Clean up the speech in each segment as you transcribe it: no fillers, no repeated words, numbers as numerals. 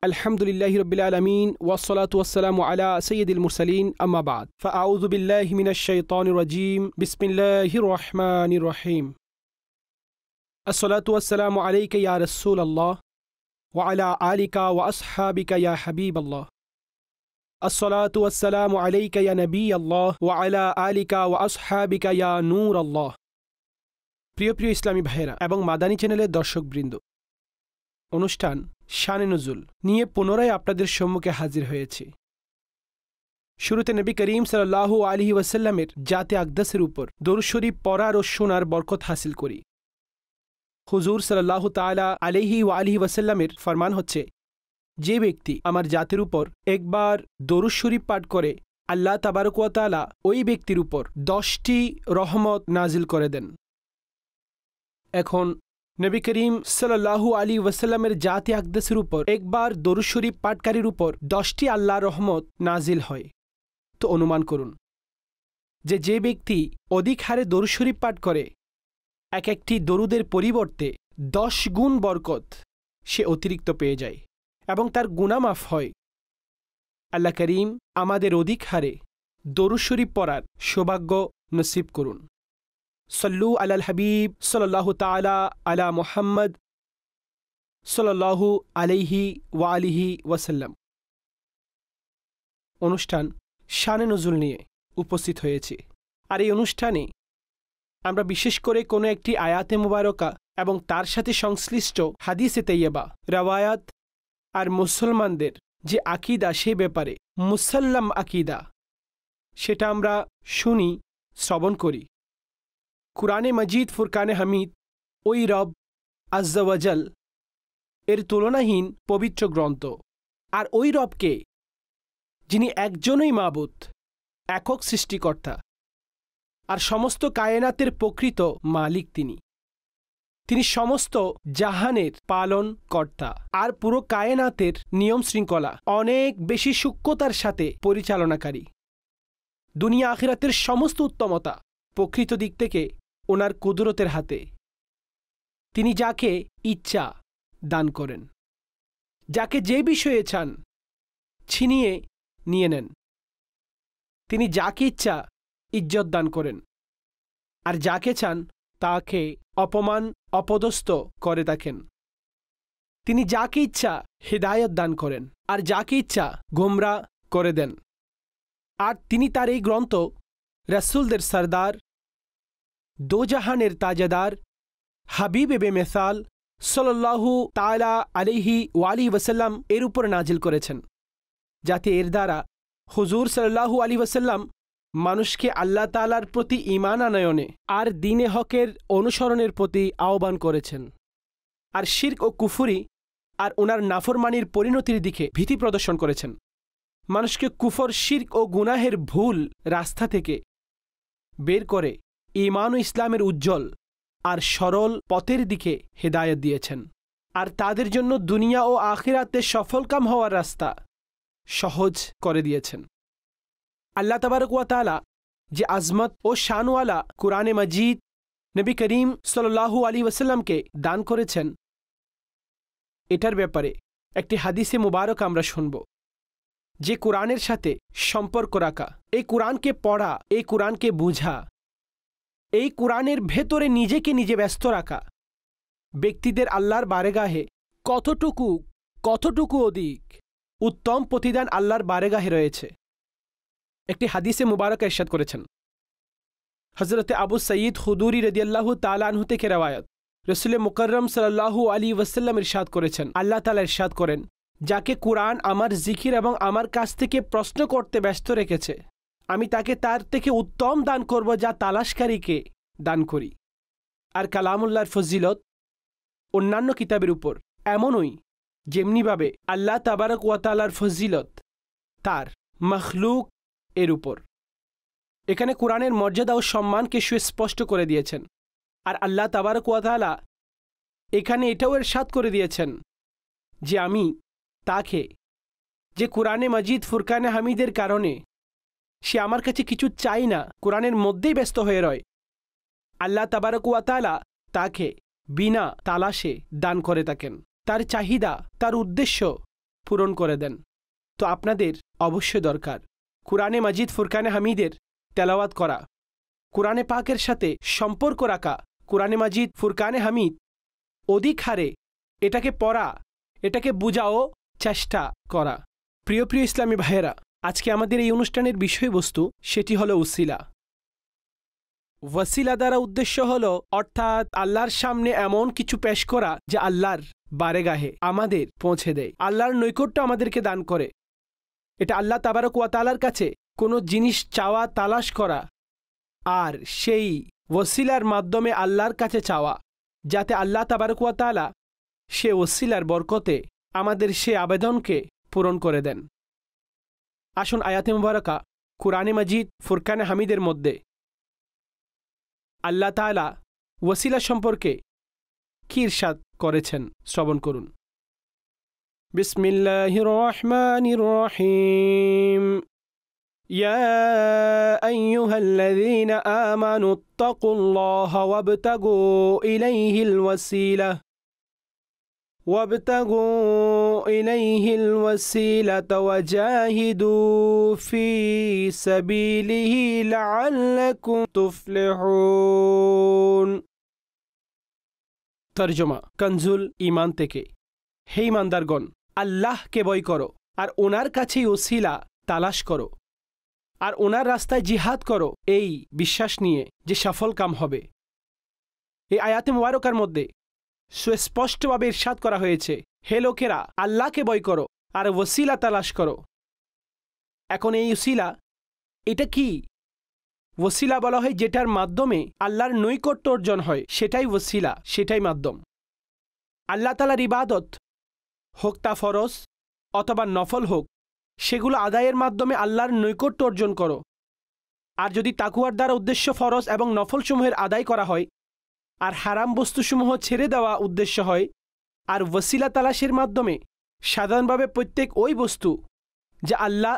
अल्हम्दुलिल्लाहि रब्बिल आलमीन वस्सलातु वस्सलामु अला सय्यिदिल मुरसलीन अम्मा बाद फ़अऊज़ु बिल्लाहि मिनश शैतानिर रजीम बिस्मिल्लाहिर रहमानिर रहीम अस्सलातु वस्सलामु अलैका या रसूलल्लाह व अला आलिका व अस्हाबिका या हबीबल्लाह अस्सलातु वस्सलामु अलैका या नबियल्लाह व अला आलिका व अस्हाबिका या नूरल्लाह। প্রিয় প্রিয় ইসলামী ভাইয়েরা এবং মাদানী চ্যানেলের দর্শকবৃন্দ, অনুষ্ঠান শানে নুজুল নিয়ে পুনরায় আপনাদের সম্মুখে হাজির হয়েছি। শুরুতে নবী করিম সাল্লাল্লাহু আলাইহি ওয়াসাল্লামের জাতে আকদাসের উপর দরুদ শরীফ পড়ার ও শোনার বরকত হাসিল করি। হুজুর সাল্লাল্লাহু তাআলা আলাইহি ওয়া আলিহি ওয়াসাল্লামের ফরমান হচ্ছে, যে ব্যক্তি আমার জাতের উপর একবার দরুদ শরীফ পাঠ করে আল্লাহ তাবারক ওয়া তাআলা ওই ব্যক্তির উপর 10টি রহমত নাজিল করে দেন। এখন নবী করিম সাল্লাল্লাহু আলাইহি ওয়াসাল্লামের জাতে আকদাসের উপর একবার দরুদ শরীফ পাঠকারীর উপর 10টি আল্লাহর রহমত নাজিল হয়, তো অনুমান করুন যে ব্যক্তি অধিক হারে দরুদ শরীফ পাঠ করে এক একটি দরুদের পরিবর্তে 10 গুণ বরকত সে অতিরিক্ত পেয়ে যায় এবং তার গুনাহ মাফ হয়। আল্লাহ করিম আমাদের অধিক হারে দরুদ শরীফ পড়ার সৌভাগ্য নসিব করুন। সল্লু আলাল হাবিব সাল্লাল্লাহু তাআলা আলা মুহাম্মদ সাল্লাল্লাহু আলাইহি ওয়া আলিহি ওয়াসাল্লাম। অনুষ্ঠান শানে নজুল নিয়ে উপস্থিত হয়েছে, আর এই অনুষ্ঠানে আমরা বিশেষ করে কোনো একটি আয়াতে মুবারকা এবং তার সাথে সংশ্লিষ্ট হাদিসে তাইয়্যিবা, রওয়ায়াত আর মুসলমানদের যে আকীদা, সে ব্যাপারে মুসাল্লাম আকীদা, সেটা আমরা শুনি, শ্রবণ করি। কুরআনে মজিদ, ফুরকানে হামিদ, ওই রব আজ্জা ওয়াজাল এর তুলনাহীন পবিত্র গ্রন্থ, আর ওই রবকে যিনি একজনই মাবুদ, একক সৃষ্টিকর্তা আর সমস্ত কায়নাতের প্রকৃত মালিক, তিনি সমস্ত জাহানের পালন কর্তা আর পুরো কায়নাতের নিয়ম শৃঙ্খলা অনেক বেশি সূক্ষ্মতার সাথে পরিচালনাকারী। দুনিয়া আখিরাতের সমস্ত উত্তমতা প্রকৃত দিক থেকে ওনার কুদরতের হাতে। তিনি যাকে ইচ্ছা দান করেন, যাকে যে বিষয়ে চান ছিনিয়ে নিয়ে নেন। তিনি যাকে ইচ্ছা ইজ্জত দান করেন, আর যাকে চান তাকে অপমান অপদস্থ করে থাকেন। তিনি যাকে ইচ্ছা হিদায়াত দান করেন, আর যাকে ইচ্ছা গোমরা করে দেন। আর তিনি তার এই গ্রন্থ রাসূলদের সরদার, দোজাহানের তাজাদার, হাবিব এবে মেসাল সাল্লাল্লাহু তাআলা আলাইহি ওয়া আলিহি ওয়াসাল্লাম এর উপর নাজিল করেছেন, যাতে এর দ্বারা হুজুর সাল্লাল্লাহু আলাইহি ওয়াসাল্লাম মানুষকে আল্লাহ তাআলার প্রতি ঈমান আনয়নে আর দ্বীনে হকের অনুসরণের প্রতি আহ্বান করেছেন, আর শিরক ও কুফরি আর ওনার নাফরমানির পরিণতির দিকে ভীতি প্রদর্শন করেছেন। মানুষকে কুফর, শিরক ও গুনাহের ভুল রাস্তা থেকে বের করে ঈমান ও ইসলামের উজ্জ্বল আর সরল পথের দিকে হেদায়েত দিয়েছেন, আর তাদের জন্য দুনিয়া ও আখিরাতে সফলকাম হওয়ার রাস্তা সহজ করে দিয়েছেন। আল্লাহ তাবারক ওয়া তাআলা যে আজমত ও শানওয়ালা কুরআনে মজিদ নবী করিম সাল্লাল্লাহু আলাইহি ওয়াসাল্লামকে দান করেছেন, এটার ব্যাপারে একটি হাদিসে মুবারক আমরা শুনব। যে কুরআনের সাথে সম্পর্ক রাখা, এই কুরআনকে পড়া, এই কুরআনকে বুঝা, এই কুরআনের ভেতরে নিজেকে নিজে ব্যস্ত রাখা ব্যক্তিদের আল্লাহর বারেগাহে কতটুকু অধিক উত্তম প্রতিদান আল্লাহর বারেগাহে রয়েছে। একটি হাদিসে মুবারক ইরশাদ করেছেন হযরতে আবু সঈদ খুদরি রাদিয়াল্লাহু তাআলা আনহু থেকে রওয়ায়াত, রাসূল মুকাররম সাল্লাল্লাহু আলাইহি ওয়াসাল্লাম ইরশাদ করেছেন, আল্লাহ তাআলা ইরশাদ করেন, যাকে কুরআন আমার জিকির এবং আমার কাছ থেকে প্রশ্ন করতে ব্যস্ত রেখেছে, আমি তাকে তার থেকে উত্তম দান করব যা তালাশকারীকে দান করি। আর কালামুল্লাহর ফজিলত অন্যান্য কিতাবের উপর এমনই যেমনিভাবে আল্লাহ তাবারক ওয়া তাআলার ফজিলত তার মখলুক এর উপর। এখানে কুরআনের মর্যাদা ও সম্মানকে সুস্পষ্ট করে দিয়েছেন, আর আল্লাহ তাবারক ওয়া তাআলা এখানে এটাও ইরশাদ করে দিয়েছেন যে আমি তাকে, যে কুরআনে মজিদ ফুরকানে হামিদের কারণে সে আমার কাছে কিছু চাই না, কুরআনের মধ্যেই ব্যস্ত হয়ে রয়, আল্লাহ তাবারক ওয়া তাআলা তাকে বিনা তালাশে দান করে থাকেন। তার চাহিদা, তার উদ্দেশ্য পূরণ করে দেন। তো আপনাদের অবশ্যই দরকার কুরআনে মাজিদ ফুরকানে হামিদের তেলাওয়াত করা, কুরআনে পাকের সাথে সম্পর্ক রাখা, কুরআনে মাজিদ ফুরকানে হামিদ অধিক হারে এটাকে পড়া, এটাকে বুঝাও চেষ্টা করা। প্রিয় প্রিয় ইসলামী ভাইয়েরা, আজকে আমাদের এই অনুষ্ঠানের বিষয়বস্তু সেটি হলো উসিলা। ওয়াসিলা দ্বারা উদ্দেশ্য হলো অর্থাৎ আল্লাহর সামনে এমন কিছু পেশ করা যা আল্লাহর বারেগাহে আমাদের পৌঁছে দেয়, আল্লাহর নৈকট্য আমাদেরকে দান করে। এটা আল্লাহ তাবারক ওয়া তাআলার কাছে কোনো জিনিস চাওয়া, তালাশ করা, আর সেই ওসিলার মাধ্যমে আল্লাহর কাছে চাওয়া যাতে আল্লাহ তাবারক ওয়া তাআলা সে ওসিলার বরকতে আমাদের সে আবেদনকে পূরণ করে দেন। আসুন আয়াতে মুবারাকা কুরআনে মাজিদ ফুরকানে হামিদের মধ্যে আল্লাহ তাআলা ওসিলা সম্পর্কে কি ইরশাদ করেছেন শ্রবণ করুন। বিসমিল্লাহির রহমানির রহিম। ইয়া আইয়ুহাল্লাযীনা আমানুত্তাকুল্লাহা ওয়াবতাগু ইলাইহিল ওয়াসিলা وجاهدوا في سبيله لعلكم تفلحون। তরজমা কনজুল ঈমান থেকে। হে ঈমানদারগণ, আল্লাহকে ভয় করো আর ওনার কাছেই ওসিলা তালাশ করো আর ওনার রাস্তায় জিহাদ করো, এই বিশ্বাস নিয়ে যে সফল কাম হবে। এই আয়াতে মুবারকার মধ্যে সুস্পষ্টভাবে ইরশাদ করা হয়েছে, হে লোকেরা, আল্লাহকে ভয় করো আর ওসিলা তালাশ করো। এখন এই ওসিলা এটা কি? ওসিলা বলা হয় যেটার মাধ্যমে আল্লাহর নৈকট্য অর্জন হয়, সেটাই ওসিলা, সেটাই মাধ্যম। আল্লাহ তাআলার ইবাদত হোক তা ফরজ অথবা নফল হোক, সেগুলো আদায়ের মাধ্যমে আল্লাহর নৈকট্য অর্জন করো। আর যদি তাকুয়ার দ্বারা উদ্দেশ্য ফরজ এবং নফলসমূহের আদায় করা হয় আর হারাম বস্তুসমূহ ছেড়ে দেওয়া উদ্দেশ্য হয়, আর ওসিলা তালাশের মাধ্যমে সাধারণভাবে প্রত্যেক ওই বস্তু যা আল্লাহ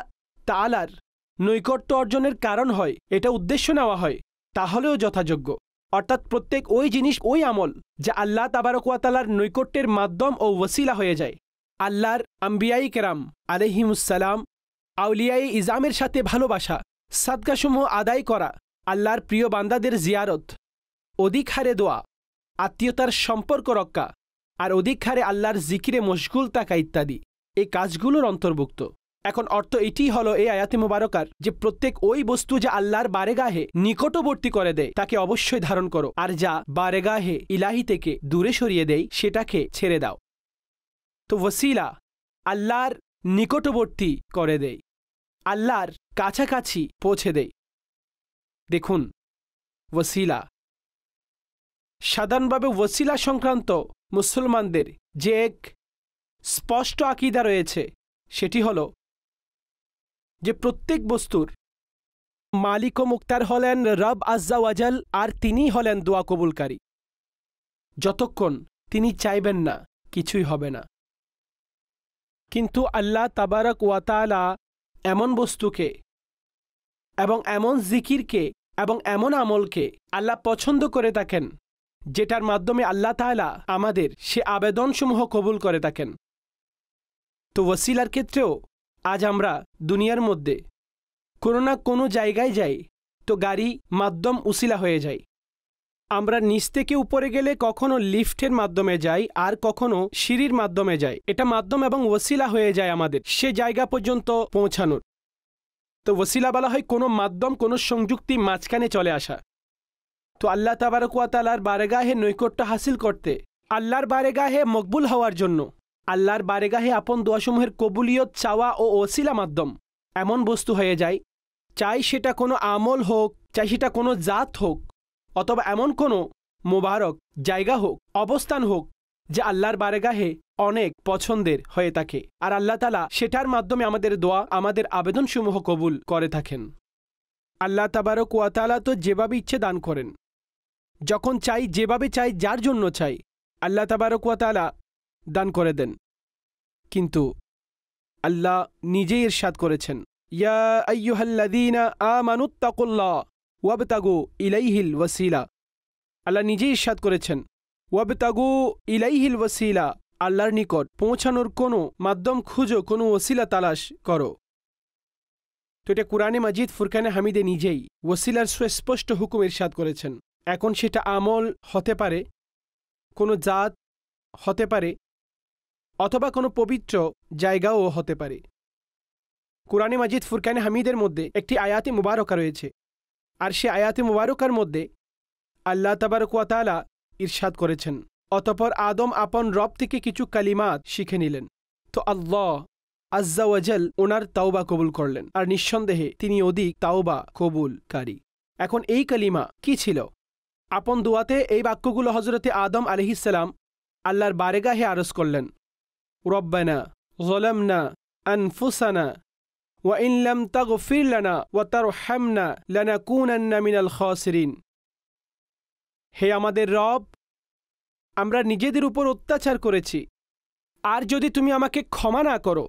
তাআলার নৈকট্য অর্জনের কারণ হয় এটা উদ্দেশ্য নেওয়া হয়, তাহলেও যথাযোগ্য। অর্থাৎ প্রত্যেক ওই জিনিস, ওই আমল যা আল্লাহ তাবারক ওয়া তাআলার নৈকট্যের মাধ্যম ও ওসিলা হয়ে যায়। আল্লাহর আম্বিয়াই কেরাম আলাইহিমুসসালাম, আউলিয়াই ইজামের সাথে ভালোবাসা, সাদকাসমূহ আদায় করা, আল্লাহর প্রিয় বান্দাদের জিয়ারত, অধিক হারে দোয়া, আত্মীয়তার সম্পর্ক রক্ষা আর অধিক হারে আল্লাহর জিকিরে মশগুল থাকা ইত্যাদি এই কাজগুলোর অন্তর্ভুক্ত। এখন অর্থ এটি হলো এই আয়াতে মুবারকার যে প্রত্যেক ওই বস্তু যা আল্লাহর বারেগাহে নিকটবর্তী করে দেয় তাকে অবশ্যই ধারণ করো, আর যা বারেগাহে ইলাহি থেকে দূরে সরিয়ে দেয় সেটাকে ছেড়ে দাও। তো ওসিলা আল্লাহর নিকটবর্তী করে দেয়, আল্লাহর কাছাকাছি পৌঁছে দেয়। দেখুন, ওসিলা সাধারণভাবে ওসিলা সংক্রান্ত মুসলমানদের যে এক স্পষ্ট আকীদা রয়েছে সেটি হল যে প্রত্যেক বস্তুর মালিক ও মুক্তার হলেন রব আজ্জা ওয়াজাল, আর তিনিই হলেন দোয়া কবুলকারী। যতক্ষণ তিনি চাইবেন না কিছুই হবে না। কিন্তু আল্লাহ তাবারক ওয়া তাআলা এমন বস্তুকে এবং এমন জিকিরকে এবং এমন আমলকে আল্লাহ পছন্দ করে থাকেন যেটার মাধ্যমে আল্লাহ তাআলা আমাদের সে আবেদনসমূহ কবুল করে থাকেন। তো ওসিলার ক্ষেত্রেও আজ আমরা দুনিয়ার মধ্যে কোনো না কোনো জায়গায় যাই তো গাড়ি মাধ্যম উসিলা হয়ে যায়। আমরা নিচ থেকে উপরে গেলে কখনো লিফটের মাধ্যমে যাই আর কখনো সিঁড়ির মাধ্যমে যাই, এটা মাধ্যম এবং ওসিলা হয়ে যায় আমাদের সে জায়গা পর্যন্ত পৌঁছানোর। তো ওসিলা বলা হয় কোনো মাধ্যম, কোনো সংযুক্তি মাঝখানে চলে আসা। তো আল্লাহ তাবারক ওয়া তাআলার বারেগাহে নৈকট্য হাসিল করতে, আল্লাহর বারেগাহে মকবুল হওয়ার জন্য, আল্লাহর বারেগাহে আপন দোয়াসমূহের কবুলিয়ত চাওয়া ও ওসিলা মাধ্যম এমন বস্তু হয়ে যায়, চাই সেটা কোনো আমল হোক, চাই সেটা কোনো জাত হোক, অথবা এমন কোনো মোবারক জায়গা হোক, অবস্থান হোক যে আল্লাহর বারেগাহে অনেক পছন্দের হয়ে থাকে, আর আল্লাহ তাআলা সেটার মাধ্যমে আমাদের দোয়া, আমাদের আবেদনসমূহ কবুল করে থাকেন। আল্লাহ তাবারক ওয়া তাআলা তো যেভাবে ইচ্ছে দান করেন, যখন চাই, যেভাবে চাই, যার জন্য চাই আল্লাহ তাবারক ওয়া তাআলা দান করে দেন। কিন্তু আল্লাহ নিজেই ইরশাদ করেছেন, ইয়া আইয়ুহাল্লাযীনা আমানুত্তাকুল্লাহ ওয়াবতাগু ইলাইহিল ওয়াসিলা। আল্লাহ নিজেই ইরশাদ করেছেন, ওয়াবতাগু ইলাইহিল ওয়াসিলা, আল্লাহর নিকট পৌঁছানোর কোনো মাধ্যম খুঁজো, কোনো ওসিলা তালাশ করো। তো এটা কুরআনে মাজিদ ফুরকানে হামিদে নিজেই ওসিলার সুস্পষ্ট হুকুম ইরশাদ করেছেন। এখন সেটা আমল হতে পারে, কোনো জাত হতে পারে, অথবা কোনো পবিত্র জায়গাও হতে পারে। কুরআনে মাজিদ ফুরকানে হামিদের মধ্যে একটি আয়াতে মুবারকা রয়েছে, আর সে আয়াতে মুবারকার মধ্যে আল্লাহ তাবারক ওয়া তাআলা ইরশাদ করেছেন, অতঃপর আদম আপন রব থেকে কিছু কালিমাত শিখে নিলেন। তো আল্লাহ আজ্জা ওয়াজাল ওনার তাওবা কবুল করলেন, আর নিঃসন্দেহে তিনি অধিক তাওবা কবুলকারী। এখন এই কালিমা কি ছিল? আপন দোয়াতে এই বাক্যগুলো হযরতে আদম আলাইহিসসালাম আল্লাহর বারেগাহে আরজ করলেন, রব্বানা যালামনা আনফুসানা ওয়া ইন লাম তাগফির লানা ওয়া তারহামনা লানাকুনান্না মিনাল খাসিরিন। হে আমাদের রব, আমরা নিজেদের উপর অত্যাচার করেছি, আর যদি তুমি আমাকে ক্ষমা না করো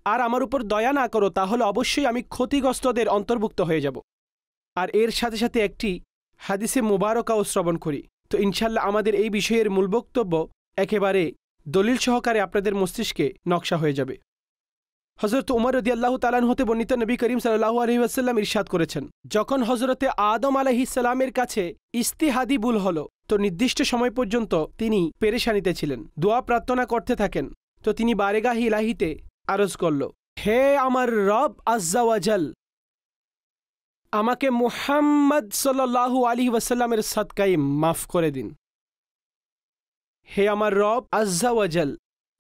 আর আমার উপর দয়া না করো, তাহলে অবশ্যই আমি ক্ষতিগ্রস্তদের অন্তর্ভুক্ত হয়ে যাব। আর এর সাথে সাথে একটি হাদিসে মুবারকাও শ্রবণ করি। তো ইনশাল্লাহ আমাদের এই বিষয়ের মূল বক্তব্য একেবারে দলিল সহকারে আপনাদের মস্তিষ্কে নকশা হয়ে যাবে। হযরত উমর রাদিয়াল্লাহু তাআলা আনহু হতে বর্ণিত নবী করিম সাল্লাল্লাহু আলাইহি ওয়াসাল্লাম ইরশাদ করেছেন, যখন হযরতে আদম আলাইহিস সালামের কাছে ইস্তিহাদি ভুল হলো, তো নির্দিষ্ট সময় পর্যন্ত তিনি পেরেশানিতে ছিলেন, দোয়া প্রার্থনা করতে থাকেন। তো তিনি বারেগাহি ইলাহিতে আরজ করল, হে আমার রব আজ্জা ওয়াজাল, আমাকে মুহাম্মদ সাল্লাল্লাহু আলাইহি ওয়াসাল্লামের সাদকায়ে মাফ করে দিন। হে আমার রব আজ্জা ওয়াজাল,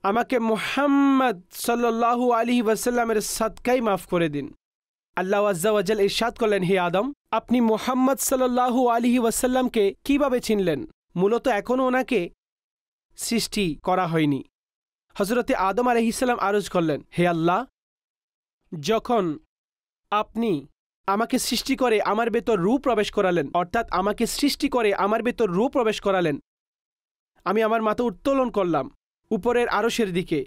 আমাকে মুহাম্মদ সাল্লাল্লাহু আলাইহি ওয়াসাল্লামের সাদকায়ে মাফ করে দিন। আল্লাহ আজ্জা ওয়াজাল ইরশাদ করলেন, হে আদম, আপনি মুহাম্মদ সাল্লাল্লাহু আলাইহি ওয়াসাল্লামকে কিভাবে চিনলেন? মূলত এখনও ওনাকে সৃষ্টি করা হয়নি। হযরতে আদম আলাইহিস সালাম আরজ করলেন, হে আল্লাহ, যখন আপনি আমাকে সৃষ্টি করে আমার ভেতর রূহ প্রবেশ করালেন, অর্থাৎ আমাকে সৃষ্টি করে আমার ভেতর রূহ প্রবেশ করালেন, আমি আমার মাথা উত্তোলন করলাম উপরের আরশের দিকে।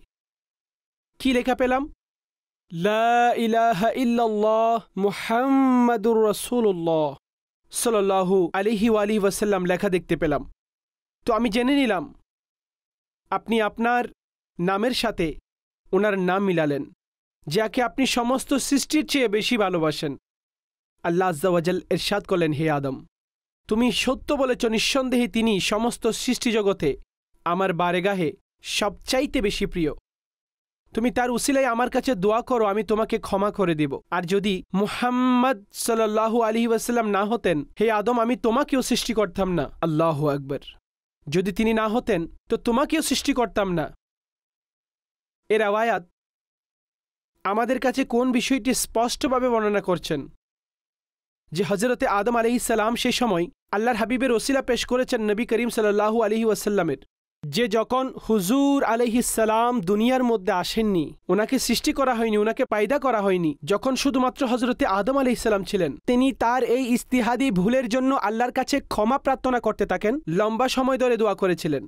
কি লেখা পেলাম? লা ইলাহা ইল্লাল্লাহ মুহাম্মাদুর রাসূলুল্লাহ সাল্লাল্লাহু আলাইহি ওয়াসাল্লাম লেখা দেখতে পেলাম। তো আমি জেনে নিলাম আপনি আপনার নামের সাথে ওনার নাম মিলালেন, যাকে আপনি সমস্ত সৃষ্টির চেয়ে বেশি ভালোবাসেন। আল্লাহ আজ্জা ওয়াজাল ইরশাদ করলেন, হে আদম, তুমি সত্য বলেছ, নিঃসন্দেহে তিনি সমস্ত সৃষ্টি জগতে আমার বারেগাহে সবচাইতে বেশি প্রিয়। তুমি তার উসিলায় আমার কাছে দোয়া করো, আমি তোমাকে ক্ষমা করে দেব। আর যদি মুহাম্মদ সাল্লাল্লাহু আলাইহি ওয়াসাল্লাম না হতেন, হে আদম, আমি তোমাকেও সৃষ্টি করতাম না। আল্লাহু আকবার। যদি তিনি না হতেন তো তোমাকেও সৃষ্টি করতাম না। এর রাওয়ায়াত আমাদের কাছে কোন বিষয়টি স্পষ্টভাবে বর্ণনা করছেন যে হযরতে আদম আলাইহিস সালাম সেই সময় আল্লাহর হাবিবের ওসিলা পেশ করেছেন নবী করিম সাল্লাল্লাহু আলাইহি ওয়াসাল্লামের, যে যখন হুজুর আলাইহিস সালাম দুনিয়ার মধ্যে আসেননি, ওনাকে সৃষ্টি করা হয়নি, ওনাকে পায়দা করা হয়নি, যখন শুধুমাত্র হযরতে আদম আলাইহিস সালাম ছিলেন, তিনি তার এই ইস্তিহাদি ভুলের জন্য আল্লাহর কাছে ক্ষমা প্রার্থনা করতে থাকেন, লম্বা সময় ধরে দোয়া করেছিলেন।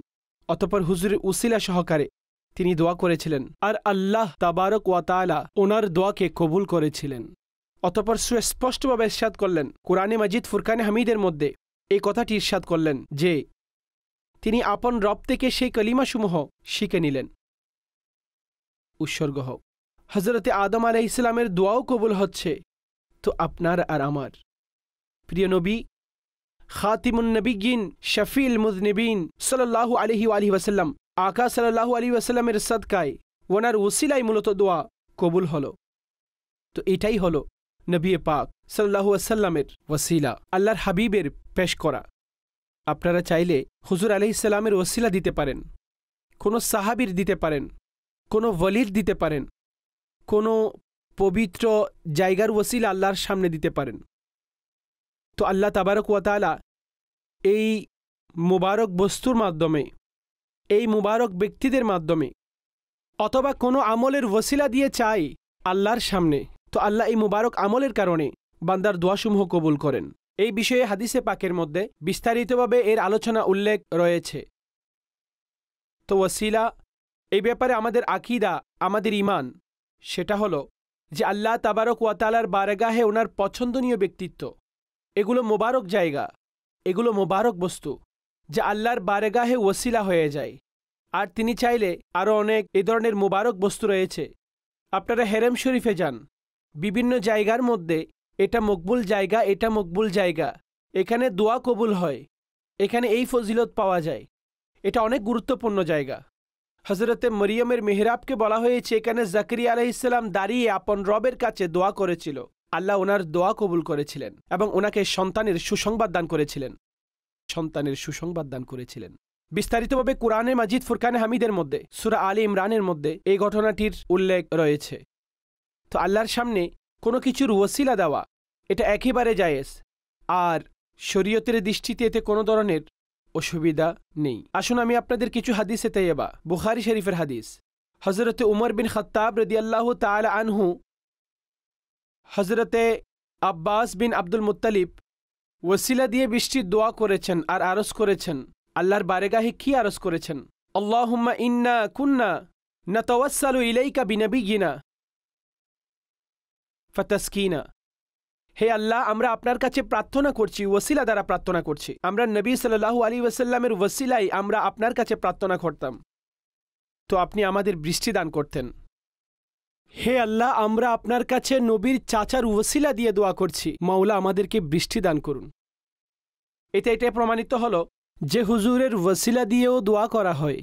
অতঃপর হুজুরের উসিলা সহকারে তিনি দোয়া করেছিলেন, আর আল্লাহ তাবারক ওয়া তাআলা ওনার দোয়াকে কবুল করেছিলেন। অতঃপর সুস্পষ্টভাবে ইরশাদ করলেন, কুরআনে মাজিদ ফুরকানে হামিদের মধ্যে এই কথাটি ইরশাদ করলেন যে তিনি আপন রব থেকে সেই কলিমাসমূহ শিখে নিলেন। উৎসর্গ হোক। হযরতে আদম আলাইহিস সালামের দোয়াও কবুল হচ্ছে, তো আপনার আর আমার প্রিয় নবী খাতিমুন নবিয়্যিন শফিউল মুযনিবিন সাল্লাল্লাহু আলাইহি ওয়াসাল্লাম, আকা সাল্লাল্লাহু আলাইহি ওয়াসাল্লামের সাদকায় ওনার ওসিলায় মূলত দোয়া কবুল হলো। তো এটাই হলো নবী পাক সাল্লাল্লাহু আলাইহি ওয়াসাল্লামের ওসিলা, আল্লাহর হাবিবের পেশ করা। আপনারা চাইলে হুজুর আলাইহিস সালামের ওসিলা দিতে পারেন, কোনো সাহাবীর দিতে পারেন, কোনো ওয়ালির দিতে পারেন, কোনো পবিত্র জায়গার ওসিলা আল্লাহর সামনে দিতে পারেন। তো আল্লাহ তাবারক ওয়া তাআলা এই মুবারক বস্তুর মাধ্যমে, এই মুবারক ব্যক্তিদের মাধ্যমে, অথবা কোনো আমলের ওসিলা দিয়ে চাই আল্লাহর সামনে, তো আল্লাহ এই মুবারক আমলের কারণে বান্দার দোয়াসমূহ কবুল করেন। এই বিষয়ে হাদিসে পাকের মধ্যে বিস্তারিতভাবে এর আলোচনা উল্লেখ রয়েছে। তো ওসিলা এই ব্যাপারে আমাদের আকীদা, আমাদের ঈমান, সেটা হলো যে আল্লাহ তাবারক ওয়া তাআলার বারগাহে ওনার পছন্দনীয় ব্যক্তিত্ব, এগুলো মোবারক জায়গা, এগুলো মোবারক বস্তু যা আল্লাহর বারগাহে ওসিলা হয়ে যায়। আর তিনি চাইলে আরও অনেক এ ধরনের মুবারক বস্তু রয়েছে। আপনারা হেরেম শরীফে যান, বিভিন্ন জায়গার মধ্যে এটা মকবুল জায়গা, এটা মকবুল জায়গা, এখানে দোয়া কবুল হয়, এখানে এই ফজিলত পাওয়া যায়, এটা অনেক গুরুত্বপূর্ণ জায়গা। হজরতে মরিয়মের মেহরাবকে বলা হয়েছে এখানে জাকরিয়া আলাইহিস সালাম দাঁড়িয়ে আপন রবের কাছে দোয়া করেছিল, আল্লাহ ওনার দোয়া কবুল করেছিলেন এবং ওনাকে সন্তানের সুসংবাদ দান করেছিলেন, সন্তানের সুসংবাদ দান করেছিলেন। বিস্তারিতভাবে কুরআনে মাজিদ ফুরকানে হামিদের মধ্যে সূরা আলী ইমরানের মধ্যে এই ঘটনাটির উল্লেখ রয়েছে। তো আল্লাহর সামনে কোনো কিছুর ওসিলা দেওয়া এটা একেবারে জায়েজ, আর শরীয়তের দৃষ্টিতে এতে কোনো ধরনের অসুবিধা নেই। আসুন আমি আপনাদের কিছু হাদিসে তাইয়্যিবা, বুখারী শরীফের হাদিস। হযরতে উমর বিন খাত্তাব রাদিয়াল্লাহু তাআলা আনহু হযরতে আব্বাস বিন আব্দুল মুত্তালিব ওসিলা দিয়ে বৃষ্টির দোয়া করেছেন আর আরজ করেছেন। আল্লাহর বারেগাহে কি আরজ করেছেন? আল্লাহুম্মা ইন্না কুন্না নাতাওয়াসসালু ইলাইকা বিনাবিয়িনা ফাতাসকিনা। হে আল্লাহ, আমরা আপনার কাছে প্রার্থনা করছি, ওসিলা দ্বারা প্রার্থনা করছি। আমরা নবী সাল্লাল্লাহু আলাইহি ওয়াসাল্লামের ওসিলাই আমরা আপনার কাছে প্রার্থনা করতাম, তো আপনি আমাদের বৃষ্টি দান করতেন। হে আল্লাহ, আমরা আপনার কাছে নবীর চাচার ওসিলা দিয়ে দোয়া করছি, মাওলা আমাদেরকে বৃষ্টি দান করুন। এটা প্রমাণিত হলো যে হুজুরের ওসিলা দিয়েও দোয়া করা হয়,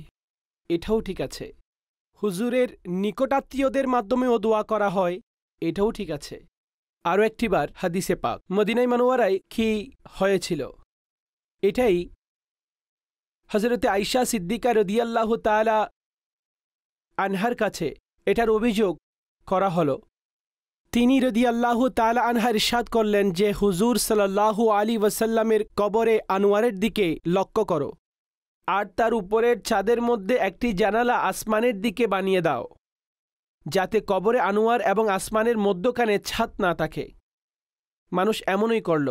এটাও ঠিক আছে। হুজুরের নিকটাত্মীয়দের মাধ্যমেও দোয়া করা হয়, এটাও ঠিক আছে। আরও একটিবার হাদিসে পাক মদিনায় মুনাওয়ারায় কি হয়েছিল, এটাই হযরতে আয়েশা সিদ্দিকা রাদিয়াল্লাহু তাআলা আনহার কাছে এটার অভিযোগ করা হলো। তিনি রাদিয়াল্লাহু তাআলা আনহা ইরশাদ করলেন যে হুজুর সাল্লাল্লাহু আলাইহি ওয়াসাল্লামের কবরে আনোয়ারের দিকে লক্ষ্য করো, আর তার উপরের ছাদের মধ্যে একটি জানালা আসমানের দিকে বানিয়ে দাও, যাতে কবরে আনোয়ার এবং আসমানের মধ্যখানে ছাদ না থাকে। মানুষ এমনই করল।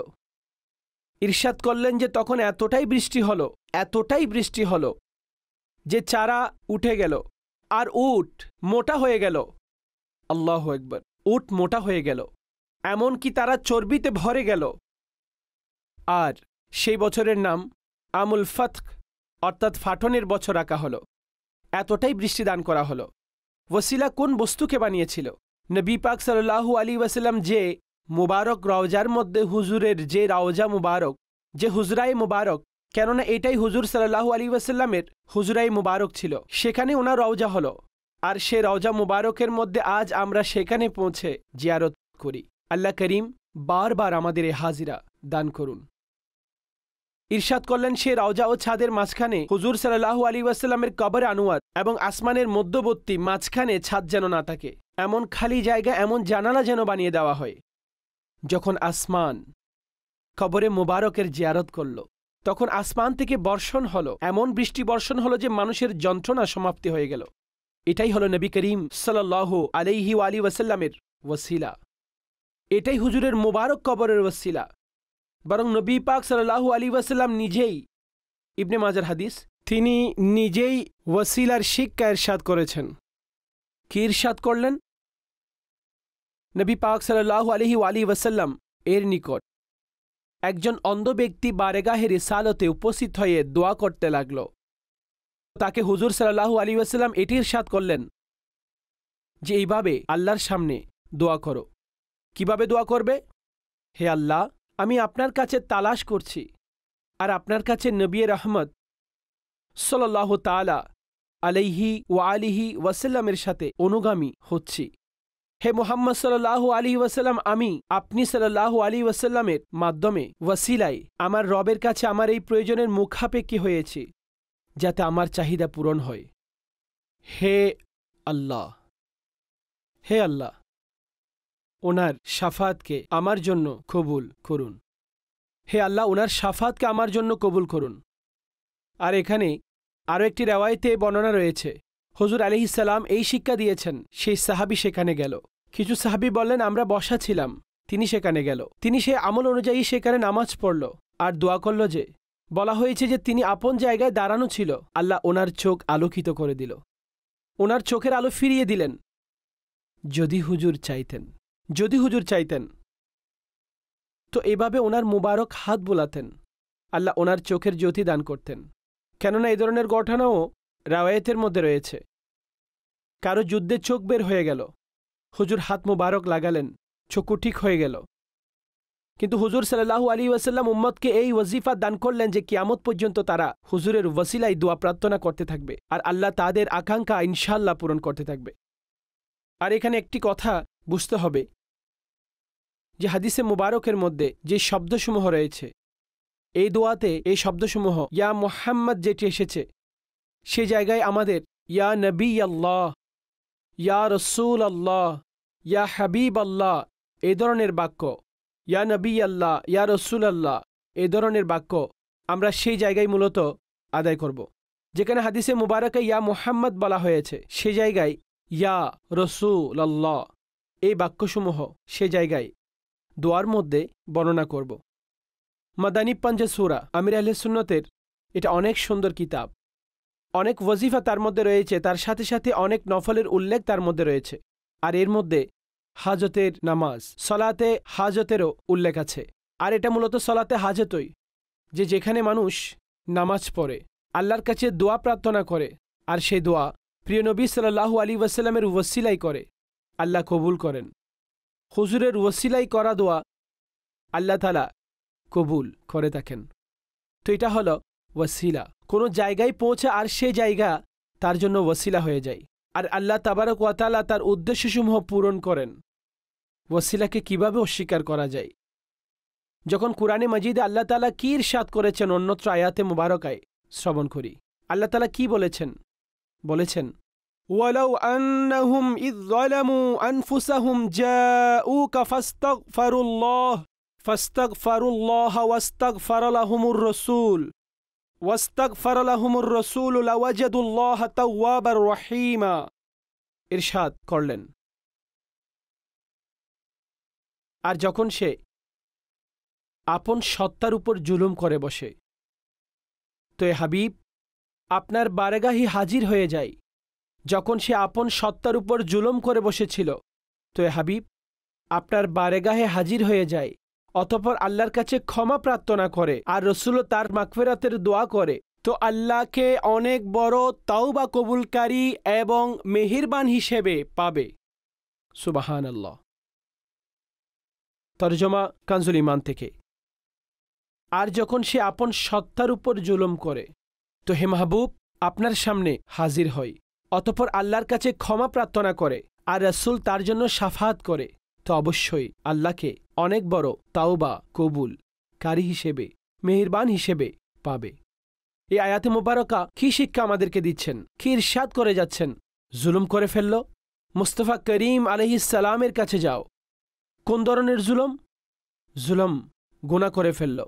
ইরশাদ করলেন যে তখন এতটাই বৃষ্টি হলো যে চারা উঠে গেল, আর উট মোটা হয়ে গেল। আল্লাহু আকবার! উট মোটা হয়ে গেল, এমনকি তারা চর্বিতে ভরে গেল। আর সেই বছরের নাম আমুল ফাতহ, অর্থাৎ ফাটনের বছর রাখা হলো। এতটাই বৃষ্টি দান করা হলো। ওসিলা কোন বস্তুকে বানিয়েছিল? নবী পাক সাল্লাল্লাহু আলাইহি ওয়াসাল্লাম যে মুবারক রওজার মধ্যে হুজুরের যে রওজা মুবারক, যে হুজরাই মুবারক, কেননা এটাই হুজুর সাল্লাল্লাহু আলাইহি ওয়াসাল্লামের হুজরাই মুবারক ছিল, সেখানে ওনার রওজা হলো। আর সে রওজা মুবারকের মধ্যে আজ আমরা সেখানে পৌঁছে জিয়ারত করি। আল্লাহ করিম বারবার আমাদের এই হাজিরা দান করুন। ইরশাদ করলেন সে রওজা ও ছাদের মাঝখানে হুজুর সাল্লাল্লাহু আলাইহি ওয়াসাল্লামের কবরে আনোয়ার এবং আসমানের মধ্যবর্তী মাঝখানে ছাদ যেন না থাকে, এমন খালি জায়গা, এমন জানালা যেন বানিয়ে দেওয়া হয়। যখন আসমান কবরে মুবারকের জিয়ারত করল, তখন আসমান থেকে বর্ষণ হলো, এমন বৃষ্টি বর্ষণ হলো যে মানুষের যন্ত্রণা সমাপ্তি হয়ে গেল। এটাই হলো নবী করিম সাল্লাল্লাহু আলাইহি ওয়াসাল্লামের ওসিলা, এটাই হুজুরের মুবারক কবরের ওসিলা। বরং নবী পাক সাল্লাল্লাহু আলাইহি ওয়াসাল্লাম নিজেই, ইবনে মাজার হাদিস, তিনি নিজেই ওসিলার শিক্ষা ইরশাদ করেছেন। কি ইরশাদ করলেন? নবী পাক সাল্লাল্লাহু আলাইহি ওয়াসাল্লাম এর নিকট একজন অন্ধ ব্যক্তি বারেগাহে রিসালতে উপস্থিত হয়ে দোয়া করতে লাগল। তাকে হুজুর সাল্লাল্লাহু আলাইহি ওয়াসাল্লাম এটি ইরশাদ করলেন যে এইভাবে আল্লাহর সামনে দোয়া করো। কিভাবে দোয়া করবে? হে আল্লাহ, আমি আপনার কাছে তালাশ করছি আর আপনার কাছে নবী রহমত সাল্লাল্লাহু তাআলা আলাইহি ওয়াসাল্লামের সাথে অনুগামী হচ্ছি। হে মুহাম্মদ সাল্লাল্লাহু আলাইহি ওয়াসাল্লাম, আমি আপনি সাল্লাল্লাহু আলাইহি ওয়াসাল্লামের মাধ্যমে ওয়াসিলায় আমার রবের কাছে আমার এই প্রয়োজনের মুখাপেক্ষী হয়েছি, যাতে আমার চাহিদা পূরণ হয়। হে আল্লাহ, হে আল্লাহ, ওনার শাফাতকে আমার জন্য কবুল করুন। হে আল্লাহ, ওনার শাফাতকে আমার জন্য কবুল করুন। আর এখানে আরও একটি রেওয়ায়েতে বর্ণনা রয়েছে, হুজুর আলাইহিস সালাম এই শিক্ষা দিয়েছেন। সেই সাহাবী সেখানে গেল। কিছু সাহাবী বললেন আমরা বসা ছিলাম, তিনি সেখানে গেল। তিনি সে আমল অনুযায়ী সেখানে নামাজ পড়ল আর দোয়া করল। যে বলা হয়েছে যে তিনি আপন জায়গায় দাঁড়ানো ছিল, আল্লাহ ওনার চোখ আলোকিত করে দিল, ওনার চোখের আলো ফিরিয়ে দিলেন। যদি হুজুর চাইতেন তো এভাবে ওনার মুবারক হাত বোলাতেন, আল্লাহ ওনার চোখের জ্যোতি দান করতেন। কেননা এই ধরনের ঘটনাও রাওয়ায়াতের মধ্যে রয়েছে কারো যুদ্ধে চোখ বের হয়ে গেল, হুজুর হাত মুবারক লাগালেন, চক্ষু ঠিক হয়ে গেল। কিন্তু হুজুর সাল্লাল্লাহু আলাইহি ওয়াসাল্লাম উম্মতকে এই ওয়াজিফা দান করলেন যে কিয়ামত পর্যন্ত তারা হুজুরের ওয়াসিলায় দোয়া প্রার্থনা করতে থাকবে, আর আল্লাহ তাদের আকাঙ্ক্ষা ইনশাআল্লাহ পূরণ করতে থাকবে। আর এখানে একটি কথা বুঝতে হবে যে হাদিসে মুবারকের মধ্যে যে শব্দসমূহ রয়েছে, এই দোয়াতে এই শব্দসমূহ ইয়া মুহাম্মদ যেটি এসেছে, সে জায়গায় আমাদের ইয়া নবী আল্লাহ, ইয়া রসুল আল্লাহ, ইয়া হাবিব আল্লাহ এই ধরনের বাক্য, ইয়া নবী আল্লাহ, ইয়া রসুল আল্লাহ এই ধরনের বাক্য আমরা সেই জায়গায় মূলত আদায় করব। যেখানে হাদিসে মুবারকে ইয়া মুহাম্মদ বলা হয়েছে, সে জায়গায় ইয়া রসুল আল্লাহ এই বাক্যসমূহ সে জায়গায় দোয়ার মধ্যে বর্ণনা করব। মাদানী পাঞ্জে সূরা আমির আহলে সুন্নতের এটা অনেক সুন্দর কিতাব, অনেক ওয়াজিফা তার মধ্যে রয়েছে, তার সাথে সাথে অনেক নফলের উল্লেখ তার মধ্যে রয়েছে। আর এর মধ্যে হাজতের নামাজ, সলাতে হাজতেরও উল্লেখ আছে। আর এটা মূলত সলাতে হাজতই, যে যেখানে মানুষ নামাজ পড়ে আল্লাহর কাছে দোয়া প্রার্থনা করে, আর সেই দোয়া প্রিয় নবী সাল্লাল্লাহু আলাইহি ওয়াসাল্লামের ওয়াসিলাই করে আল্লাহ কবুল করেন। হুজুরের ওয়াসিলাই করা দোয়া আল্লাহ তাআলা কবুল করে থাকেন। তো এটা হলো ওয়াসিলা, কোনো জায়গায় পৌঁছে আর সে জায়গা তার জন্য ওয়াসিলা হয়ে যায়, আর আল্লাহ তাবারক ওয়া তাআলা তার উদ্দেশ্যসমূহ পূরণ করেন। ওয়াসিলাকে কিভাবে অস্বীকার করা যায়? যখন কুরআনে মাজিদে আল্লাহ তাআলা কি ইরশাদ করেছেন অন্যত্র আয়াতে মুবারকায় শ্রবণ করি। আল্লাহ তাআলা কি বলেছেন ওয়ালাউ আন্নাহুম ইয যালামু আনফুসাহুম জাউকা ফাস্তাগফিরুল্লাহ ওয়াস্তাগফারা লাহুমুর রাসূল লাওয়াজাদুল্লাহ তাওয়াবার রহিমা ইরশাদ করলেন। আর যখন সে আপন সত্তার উপর জুলুম করে বসে, তো এ হাবিব আপনার বারেগাহি হাজির হয়ে যায়। যখন সে আপন সত্তার উপর জুলুম করে বসেছিল, তো এ হাবিব আপনার বারেগাহে হাজির হয়ে যায়, অতঃপর আল্লাহর কাছে ক্ষমা প্রার্থনা করে আর রসুলও তার মাগফিরাতের দোয়া করে, তো আল্লাহকে অনেক বড় তাওবা কবুলকারী এবং মেহেরবান হিসেবে পাবে। সুবহানাল্লাহ। তরজমা কানজুল ঈমান থেকে। আর যখন সে আপন সত্তার উপর জুলুম করে, তো হে মাহবুব আপনার সামনে হাজির হয়, অতঃপর আল্লাহর কাছে ক্ষমা প্রার্থনা করে আর রাসূল তার জন্য শাফাত করে, তো অবশ্যই আল্লাহকে অনেক বড় তাওবা কবুল কারী হিসেবে, মেহেরবান হিসেবে পাবে। এই আয়াতে মুবারকা কি শিক্ষা আমাদেরকে দিচ্ছেন, কি ইরশাদ করে যাচ্ছেন? জুলুম করে ফেলল, মুস্তাফা করিম আলাইহিস সালামের কাছে যাও। কোন ধরনের জুলুম? গুনাহ করে ফেলল,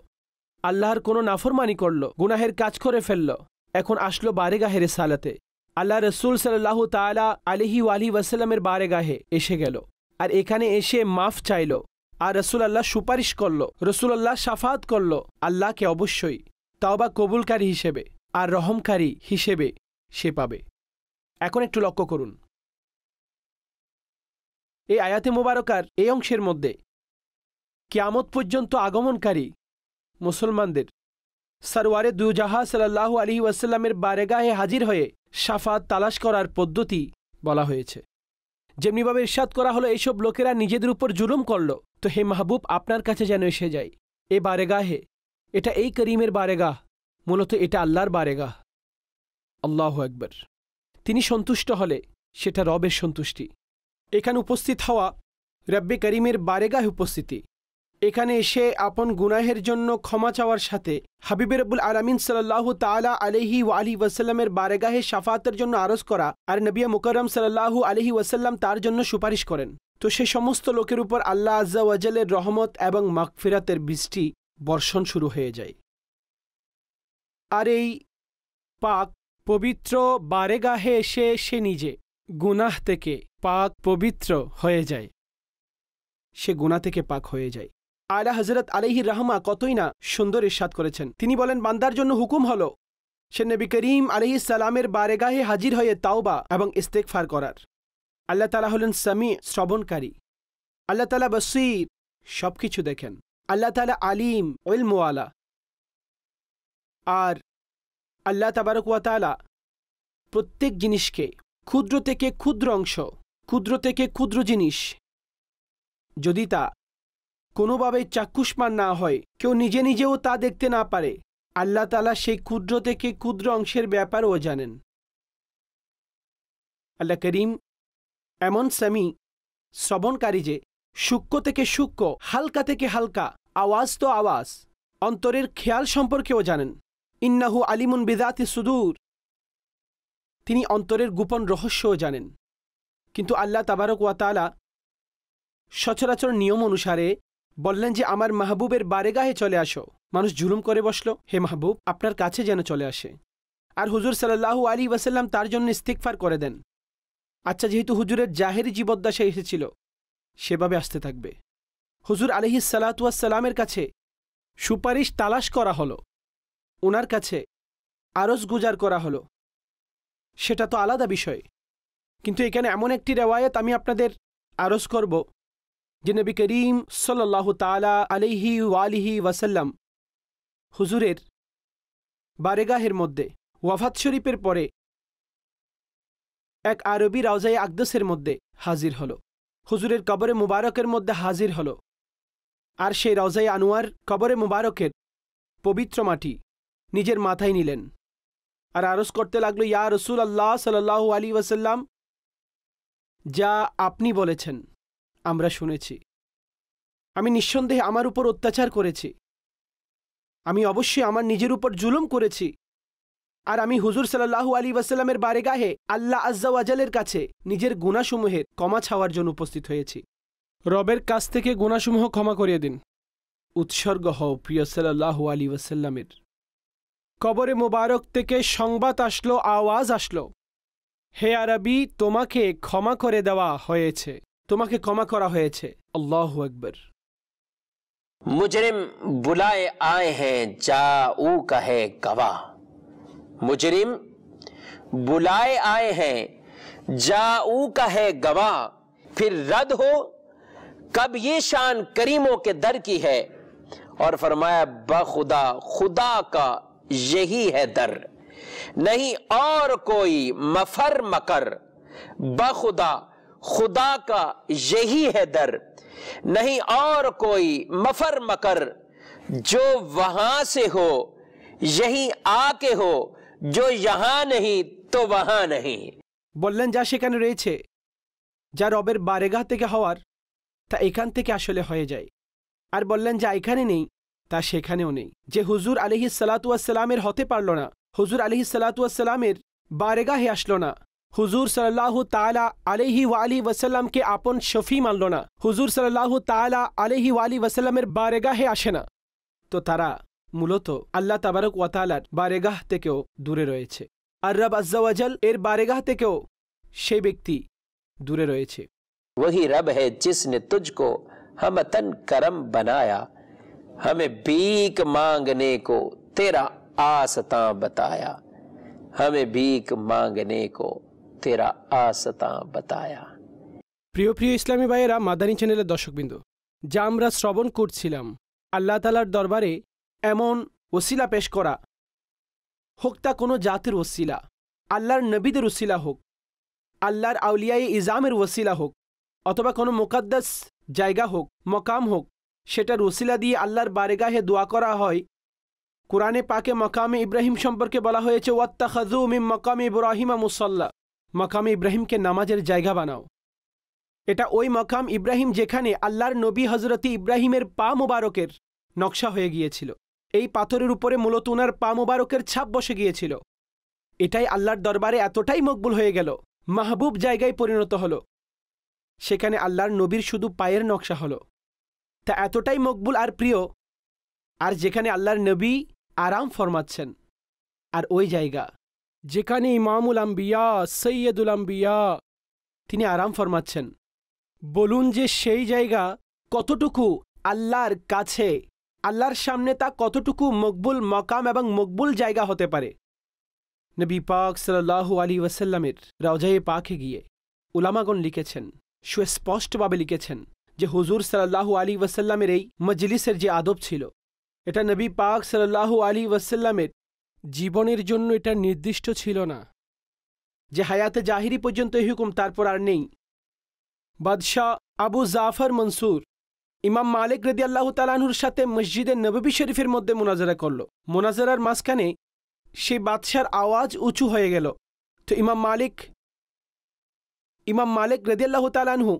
আল্লাহর কোনো নাফরমানি করল, গুনাহের কাজ করে ফেলল, এখন আসলো বারেগাহে রিসালাতে, আল্লাহ রসুল সাল্লাল্লাহু তাআলা আলাইহি ওয়াসাল্লামের বারেগাহে এসে গেল, আর এখানে এসে মাফ চাইল, আর রসুল আল্লাহ সুপারিশ করল, রসুল আল্লাহ শাফাত করল, আল্লাহকে অবশ্যই তাওবা কবুলকারী হিসেবে আর রহমকারী হিসেবে সে পাবে। এখন একটু লক্ষ্য করুন, এই আয়াতে মুবারকার এই অংশের মধ্যে কিয়ামত পর্যন্ত আগমনকারী মুসলমানদের সরওয়ারে দুজাহা সাল্লাল্লাহু আলাইহি ওয়াসাল্লামের বারেগাহে হাজির হয়ে শাফাত তালাশ করার পদ্ধতি বলা হয়েছে। যেমনিভাবে ইরশাদ করা হলো এইসব লোকেরা নিজেদের উপর জুলুম করল, তো হে মাহবুব আপনার কাছে যেন এসে যায় এ বারেগাহে, এটা এই করিমের বারেগাহ, মূলত এটা আল্লাহর বারেগাহ। আল্লাহু আকবার। তিনি সন্তুষ্ট হলে সেটা রবের সন্তুষ্টি। এখানে উপস্থিত হওয়া রব্বে করিমের বারেগাহে উপস্থিতি, এখানে এসে আপন গুনাহের জন্য ক্ষমা চাওয়ার সাথে হাবিবে রব্বুল আলামিন সাল্লাল্লাহু তাআলা আলাইহি ওয়াসাল্লামের বারেগাহে শাফাতের জন্য আরজ করা, আর নবী মুকাররম সাল্লাল্লাহু আলাইহি ওয়াসাল্লাম তার জন্য সুপারিশ করেন, তো সে সমস্ত লোকের উপর আল্লাহ আজ্জা ওয়া জাল্লের রহমত এবং মাগফিরাতের বৃষ্টি বর্ষণ শুরু হয়ে যায়। আর এই পাক পবিত্র বারেগাহে এসে সে নিজে গুনাহ থেকে পাক পবিত্র হয়ে যায়, সে গুনাহ থেকে পাক হয়ে যায়। আলা হযরত আলাইহির রাহমা কতই না সুন্দর ইরশাদ করেছেন। তিনি বলেন, বান্দার জন্য হুকুম হলো সে নবী করিম আলাইহিস সালামের বারেগাহে হাজির হয়ে তাওবা এবং ইস্তেগফার করার। আল্লাহ তাআলা হলেন সামি, শ্রবণকারী। আল্লাহ তাআলা বসীর, সবকিছু দেখেন। আল্লাহ তাআলা আলিম, ইলমওয়ালা। আর আল্লাহ তাবারক ওয়া তাআলা প্রত্যেক জিনিসকে ক্ষুদ্র থেকে ক্ষুদ্র অংশ, ক্ষুদ্র থেকে ক্ষুদ্র জিনিস যদি তা কোনোভাবে চাক্ষুষ্মান না হয়, কেউ নিজে নিজেও তা দেখতে না পারে, আল্লাহ তাআলা সেই ক্ষুদ্র থেকে ক্ষুদ্র অংশের ব্যাপারও জানেন। আল্লাহ করিম এমন সামি, শ্রবণকারী যে সূক্ষ্ম থেকে সূক্ষ্ম, হালকা থেকে হালকা, আওয়াজ তো আওয়াজ, অন্তরের খেয়াল সম্পর্কেও জানেন। ইন্নাহু আলিমুন বিযাতি সুদূর, তিনি অন্তরের গোপন রহস্যও জানেন। কিন্তু আল্লাহ তাবারক ওয়া তাআলা সচরাচর নিয়ম অনুসারে বললেন যে আমার মাহবুবের বারেগাহে চলে আসো। মানুষ জুলুম করে বসল, হে মাহবুব আপনার কাছে যেন চলে আসে। আর হুজুর সাল্লাল্লাহু আলাইহি ওয়াসাল্লাম তার জন্য ইস্তিগফার করে দেন। আচ্ছা, যেহেতু হুজুরের জাহেরি জীবদ্দশা এসেছিল, সেভাবে আসতে থাকবে। হুজুর আলাইহিস সালাতু ওয়াস সালামের কাছে সুপারিশ তালাশ করা হলো, ওনার কাছে আরজ গুজার করা হলো, সেটা তো আলাদা বিষয়। কিন্তু এখানে এমন একটি রেওয়ায়াত আমি আপনাদের আরজ করব যে নবী করিম সাল্লাল্লাহু তাআলা আলাইহি ওয়ালিহি ওয়াসাল্লাম হুজুরের বারেগাহের মধ্যে ওয়াফাত শরীফের পরে এক আরবি রওজায়ে আকদসের মধ্যে হাজির হলো, হুজুরের কবরে মুবারকের মধ্যে হাজির হলো। আর সেই রওজায়ে আনোয়ার কবরে মুবারকের পবিত্র মাটি নিজের মাথায় নিলেন আর আরজ করতে লাগলো, ইয়া রাসূলুল্লাহ সাল্লাল্লাহু আলাইহি ওয়াসাল্লাম, যা আপনি বলেছেন আমরা শুনেছি। আমি নিঃসন্দেহে আমার উপর অত্যাচার করেছি, আমি অবশ্যই আমার নিজের উপর জুলুম করেছি, আর আমি হুজুর সাল্লাল্লাহু আলাইহি ওয়াসাল্লামের বারেগাহে আল্লাহ আজ্জা ওয়া জালের কাছে নিজের গুনাহসমূহের ক্ষমা চাওয়ার জন্য উপস্থিত হয়েছি। রবের কাছ থেকে গুনাহসমূহ ক্ষমা করিয়ে দিন। উৎসর্গ হও প্রিয় সাল্লাল্লাহু আলাইহি ওয়াসাল্লামের। কবরে মোবারক থেকে সংবাদ আসলো, আওয়াজ আসলো, হে আরবি তোমাকে ক্ষমা করে দেওয়া হয়েছে, তোমাকে ক্ষমা করা হয়েছে। আল্লাহু আকবার। मुजरिम बुलाए आए हैं जाऊ का है गवाह, मुजरिम बुलाए आए हैं जाऊ का है गवाह, फिर रद हो कब ये शान करीमों के दर की है। और फरमाया बखुदा खुदा का यही है दर, नहीं और कोई मफर मकर, बखुदा खुदा का यही है दर, नहीं और कोई मफर मकर, जो वहां से हो यही आके हो, जो यहां नहीं तो वहां नहीं। বললেন যা সেখানে রয়েছে, যা রবের বারেগাহ থেকে হওয়ার তা এখান থেকে আসলে হয়ে যায়। আর বললেন যা এখানে নেই তা সেখানেও নেই। যে হুজুর আলাইহিস সালাতু ওয়াস সালামের হতে পারল না, হুজুর আলাইহিস সালাতু ওয়াস সালামের বারেগাহে আসলো না, হুজুর সাল্লাল্লাহু তাআলা আলাইহি ওয়া আলিহি ওয়াসাল্লামকে আপন শফি মানল না, হুজুর সাল্লাল্লাহু তাআলা আলাইহি ওয়া আলিহি ওয়াসাল্লামের বারেগাহে আসে না, তো তারা মূলত আল্লাহ তাবারক ওয়া তাআলার বারেগাহ থেকেও দূরে রয়েছে। আর রব আজ্জা ওয়া জাল এর বারেগাহ থেকেও সেই ব্যক্তি দূরে রয়েছে। वही रब है जिसने तुझको हमतन करम बनाया, हमें भीख मांगने को तेरा आसता बताया, हमें भीख मांगने को तेरा आसता बताया। প্রিয় প্রিয় ইসলামী ভাইয়েরা, মাদানী চ্যানেলের দর্শকবৃন্দ, যা আমরা শ্রবণ করছিলাম, আল্লাহ তাআলার দরবারে এমন ওসিলা পেশ করা, হোক তা কোনো জাতির ওসিলা, আল্লাহর নবীদের ওসিলা হোক, আল্লাহর আউলিয়ায়ে ইজামের ওসিলা হোক, অথবা কোনো মুকাদ্দাস জায়গা হোক, মকাম হোক, সেটার ওসিলা দিয়ে আল্লাহর বারেগাহে দোয়া করা হয়। কোরআনে পাকে মকামে ইব্রাহিম সম্পর্কে বলা হয়েছে, ওয়াত্তাখাযু মিন মাকামি ইব্রাহিমা মুসাল্লা, মকামে ইব্রাহিমকে নামাজের জায়গা বানাও। এটা ওই মকাম ইব্রাহিম যেখানে আল্লাহর নবী হযরতি ইব্রাহিমের পা মুবারকের নকশা হয়ে গিয়েছিল। এই পাথরের উপরে মূলত ওনার পা মুবারকের ছাপ বসে গিয়েছিল। এটাই আল্লাহর দরবারে এতটাই মকবুল হয়ে গেল, মাহবুব জায়গায় পরিণত হলো, সেখানে আল্লাহর নবীর শুধু পায়ের নকশা হলো। তা এতটাই মকবুল আর প্রিয়, আর যেখানে আল্লাহর নবী আরাম ফরমাচ্ছেন, আর ওই জায়গা যেখানে ইমামুল আম্বিয়া সৈয়দুল আম্বিয়া তিনি আরাম ফরমাচ্ছেন, বলুন যে সেই জায়গা কতটুকু আল্লাহর কাছে, আল্লাহর সামনে তা কতটুকু মকবুল মকাম এবং মকবুল জায়গা হতে পারে। নবী পাক সাল্লাল্লাহু আলাইহি ওয়াসাল্লামের রওজায়ে পাকে গিয়ে উলামাগণ লিখেছেন, সুস্পষ্টভাবে লিখেছেন যে হুজুর সাল্লাল্লাহু আলাইহি ওয়াসাল্লামের এই মজলিসের যে আদব ছিল, এটা নবী পাক সাল্লাল্লাহু আলাইহি ওয়াসাল্লামের জীবনের জন্য এটা নির্দিষ্ট ছিল না। যে হায়াতে জাহিরি পর্যন্ত এই হুকুম, তারপর আর নেই। বাদশাহ আবু জাফর মনসুর ইমাম মালিক রাদিয়াল্লাহু তাআলা আনহুর সাথে মসজিদে নববী শরীফের মধ্যে মুনাজারা করল। মুনাজারার মাঝখানে সেই বাদশার আওয়াজ উঁচু হয়ে গেল। তো ইমাম মালিক রাদিয়াল্লাহু তাআলা আনহু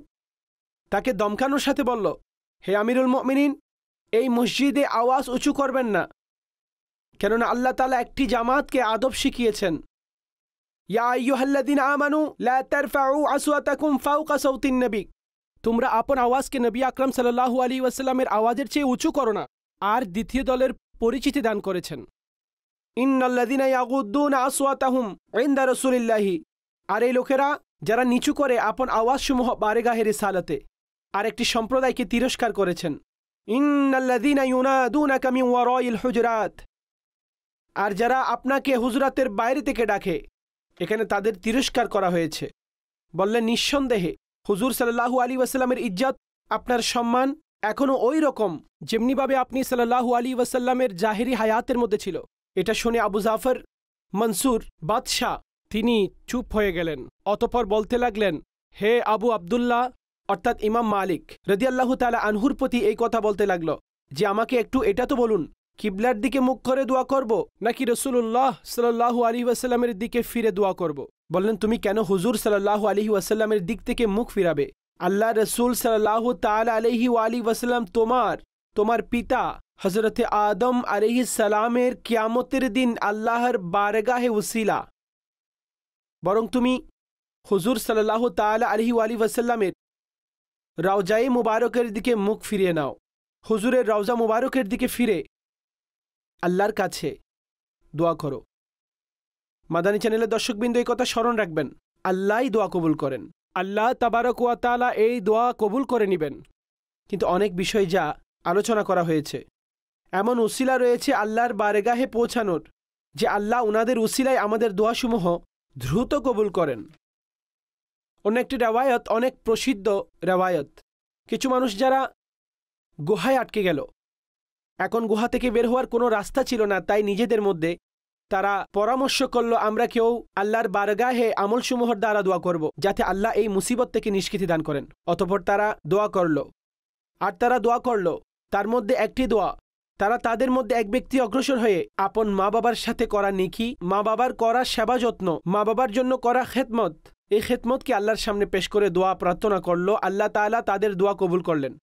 তাকে দমকানোর সাথে বলল, হে আমিরুল মুমিনিন, এই মসজিদে আওয়াজ উঁচু করবেন না, কেননা আল্লাহ তাআলা একটি জামাতকে আদব শিখিয়েছেন, ইয়া আইয়ুহাল্লাযীনা আমানু লা তারফাউ আসওয়াতাকুম ফাওকা সাওতিন নবী, তোমরা আপন আওয়াজকে নবী আকরাম সাল্লাল্লাহু আলাইহি ওয়াসাল্লামের আওয়াজের চেয়ে উঁচু করো না। আর দ্বিতীয় দলের পরিচিতি দান করেছেন, ইন্নাল্লাযীনা ইয়াগুদ্দুনা আসওয়াতাহুম ইনদা রাসূলিল্লাহি, আর এই লোকেরা যারা নিচু করে আপন আওয়াজসমূহ বারেগাহে রিসালাতে। আর একটি সম্প্রদায়কে তিরস্কার করেছেন, ইন্নাল্লাযীনা ইউনাদুনাকা মিন ওয়ারাইল হুজুরাত, আর যারা আপনাকে হুজরাতের বাইরে থেকে ডাকে, এখানে তাদের তিরস্কার করা হয়েছে। বললেন, নিঃসন্দেহে হুজুর সাল্লাল্লাহু আলাইহি ওয়াসাল্লামের ইজ্জত, আপনার সম্মান এখনও ওই রকম যেমনিভাবে আপনি সাল্লাল্লাহু আলাইহি ওয়াসাল্লামের জাহিরি হায়াতের মধ্যে ছিল। এটা শুনে আবু জাফর মনসুর বাদশাহ তিনি চুপ হয়ে গেলেন। অতঃপর বলতে লাগলেন, হে আবু আবদুল্লাহ অর্থাৎ ইমাম মালিক রাদিয়াল্লাহু তাআলা আনহুর প্রতি এই কথা বলতে লাগলো যে আমাকে একটু এটা তো বলুন, কিবলার দিকে মুখ করে দোয়া করব নাকি রাসূলুল্লাহ সাল্লাল্লাহু আলাইহি ওয়াসাল্লামের দিকে ফিরে দোয়া করব? বললেন, তুমি কেন হুজুর সাল্লাল্লাহু আলাইহি ওয়াসাল্লামের দিক থেকে মুখ ফিরাবে? আল্লাহ রসুল সাল্লাল্লাহু তাআলা আলাইহি ওয়াসাল্লাম তোমার পিতা হযরতে আদম আলাইহিস সালামের কিয়ামতের দিন আল্লাহর বারগাহে উসিলা। বরং তুমি হুজুর সাল্লাল্লাহু তাআলা আলাইহি ওয়াসাল্লামের রওজায়ে মুবারকের দিকে মুখ ফিরিয়ে নাও। হুজুরের রওজা মুবারকের দিকে ফিরে আল্লাহর কাছে দোয়া করো। মাদানী চ্যানেলের দর্শকবৃন্দ এই কথা স্মরণ রাখবেন, আল্লাহই দোয়া কবুল করেন। আল্লাহ তাবারক ওয়া তাআলা এই দোয়া কবুল করে নেবেন। কিন্তু অনেক বিষয় যা আলোচনা করা হয়েছে, এমন উসিলা রয়েছে আল্লাহর বারগাহে পৌঁছানোর, যে আল্লাহ উনাদের উসিলায় আমাদের দোয়াসমূহ দ্রুত কবুল করেন। অন্য একটি রেওয়ায়ত, অনেক প্রসিদ্ধ রেওয়ায়ত, কিছু মানুষ যারা গুহায় আটকে গেল, এখন গুহা থেকে বের হওয়ার কোনো রাস্তা ছিল না, তাই নিজেদের মধ্যে তারা পরামর্শ করল, আমরা কেউ আল্লাহর বারগাহে আমলসমূহর দ্বারা দোয়া করব যাতে আল্লাহ এই মুসিবত থেকে নিষ্কৃতি দান করেন। অতঃপর তারা দোয়া করল, আর তারা দোয়া করল, তার মধ্যে একটি দোয়া, তারা তাদের মধ্যে এক ব্যক্তি অগ্রসর হয়ে আপন মা বাবার সাথে করা নেকি, মা বাবার করা সেবা যত্ন, মা বাবার জন্য করা খেদমত, এই খেদমতকে আল্লাহর সামনে পেশ করে দোয়া প্রার্থনা করল। আল্লাহ তাআলা তাদের দোয়া কবুল করলেন।